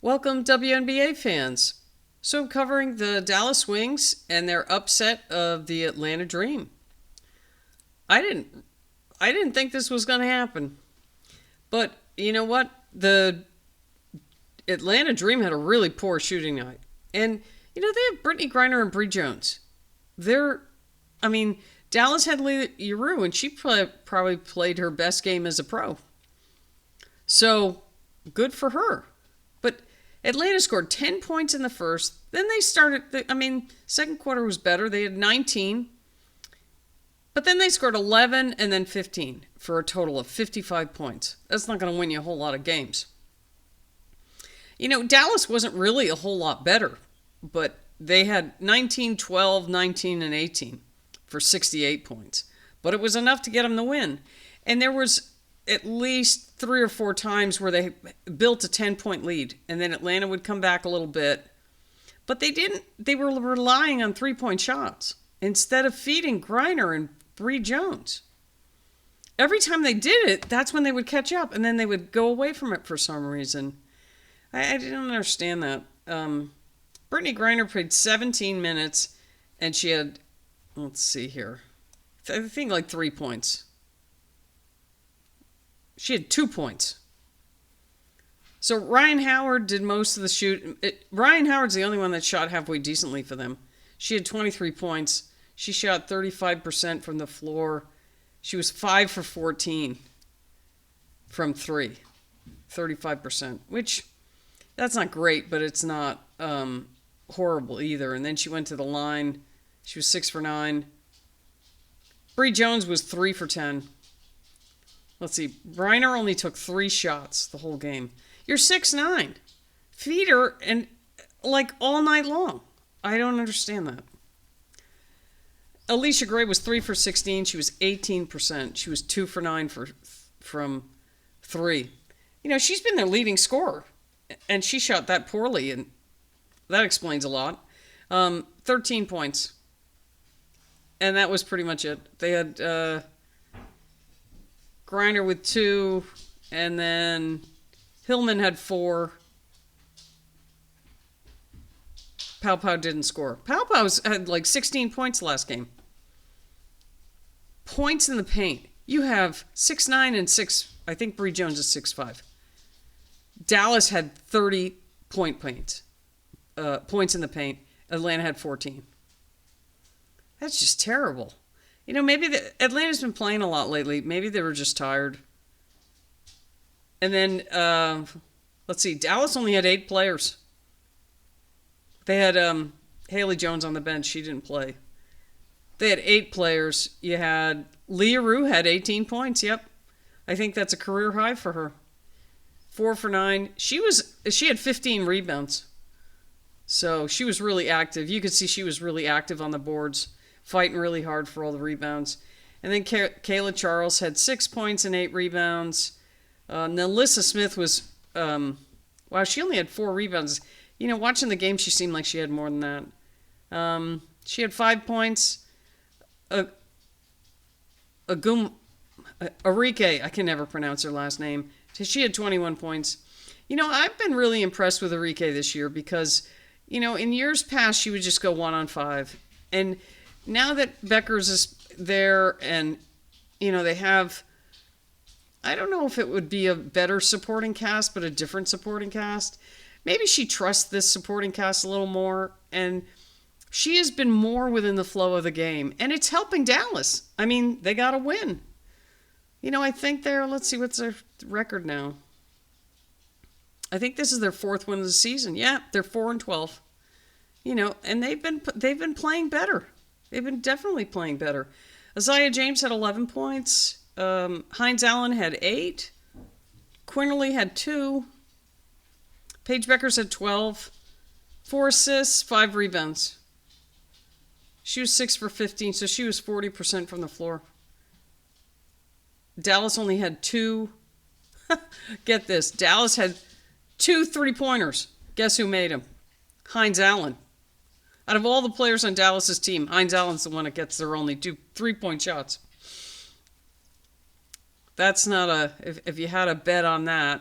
Welcome, WNBA fans. So, I'm covering the Dallas Wings and their upset of the Atlanta Dream. I didn't think this was going to happen. But you know what? The Atlanta Dream had a really poor shooting night. And they have Brittany Griner and Bree Jones. Dallas had Li Yueru, and she probably played her best game as a pro. So, good for her. But Atlanta scored 10 points in the first. Then they second quarter was better. They had 19. But then they scored 11 and then 15 for a total of 55 points. That's not going to win you a whole lot of games. Dallas wasn't really a whole lot better, but they had 19, 12, 19, and 18 for 68 points. But it was enough to get them the win. And there was at least 3 or 4 times where they built a 10-point lead, and then Atlanta would come back a little bit. But they didn't. They were relying on 3-point shots instead of feeding Griner and Bree Jones. Every time they did it, that's when they would catch up, and then they would go away from it for some reason. I didn't understand that. Brittany Griner played 17 minutes, and she had, let's see here, I think like 3 points. She had 2 points. So Rhyne Howard did most of the shoot. Rhyne Howard's the only one that shot halfway decently for them. She had 23 points. She shot 35% from the floor. She was 5 for 14 from 3. 35%, which that's not great, but it's not horrible either. And then she went to the line. She was 6 for 9. Bree Jones was 3 for 10. Let's see. Griner only took 3 shots the whole game. You're 6'9". Feed her and all night long. I don't understand that. Alicia Gray was 3 for 16. She was 18%. She was 2 for 9 from 3. She's been their leading scorer, and she shot that poorly, and that explains a lot. 13 points. And that was pretty much it. They had Griner with 2, and then Hillman had 4. Pow didn't score. Pow had 16 points last game. Points in the paint. You have 6'9" and 6. I think Bree Jones is 6'5". Dallas had 30 points in the paint. Atlanta had 14. That's just terrible. Maybe Atlanta's been playing a lot lately. Maybe they were just tired. And then, let's see. Dallas only had 8 players. They had Haley Jones on the bench. She didn't play. They had 8 players. You had Li Yueru had 18 points. Yep. I think that's a career high for her. 4 for 9. She had 15 rebounds. So she was really active. You could see she was really active on the boards, fighting really hard for all the rebounds. And then Kayla Charles had 6 points and 8 rebounds. Nalissa Smith was, she only had 4 rebounds. Watching the game, she seemed like she had more than that. She had 5 points. Arike, I can never pronounce her last name. She had 21 points. I've been really impressed with Arike this year because, in years past, she would just go 1-on-5. And now that Beckers is there and, they have, I don't know if it would be a better supporting cast, but a different supporting cast. Maybe she trusts this supporting cast a little more, and she has been more within the flow of the game, and it's helping Dallas. They got to win. I think let's see, what's their record now? I think this is their 4th win of the season. Yeah, they're 4-12. And they've been playing better. They've been definitely playing better. Isaiah James had 11 points. Hines Allen had 8. Quinterly had 2. Paige Beckers had 12. 4 assists, 5 rebounds. She was 6 for 15, so she was 40% from the floor. Dallas only had 2. Get this. Dallas had 2 3-pointers. Guess who made them? Hines Allen. Out of all the players on Dallas's team, Hines Allen's the one that gets their only 2 3-point shots. That's not if you had a bet on that,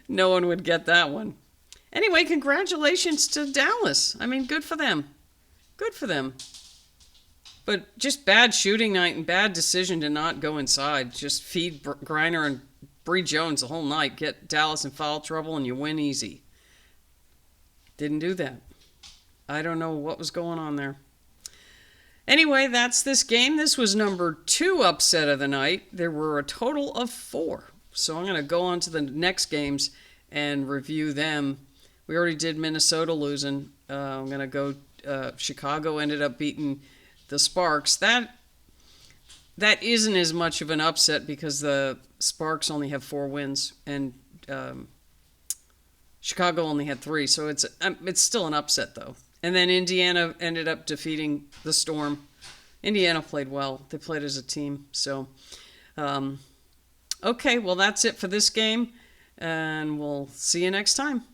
No one would get that one. Anyway, congratulations to Dallas. I mean, good for them. Good for them. But just bad shooting night and bad decision to not go inside. Just feed Griner and Bree Jones the whole night. Get Dallas in foul trouble and you win easy. Didn't do that. I don't know what was going on there. Anyway, that's this game. This was number 2 upset of the night. There were a total of 4. So I'm going to go on to the next games and review them. We already did Minnesota losing. I'm going to go Chicago ended up beating the Sparks. That isn't as much of an upset because the Sparks only have 4 wins and Chicago only had 3. So it's still an upset though. And then Indiana ended up defeating the Storm. Indiana played well. They played as a team. So, okay, well, that's it for this game. And we'll see you next time.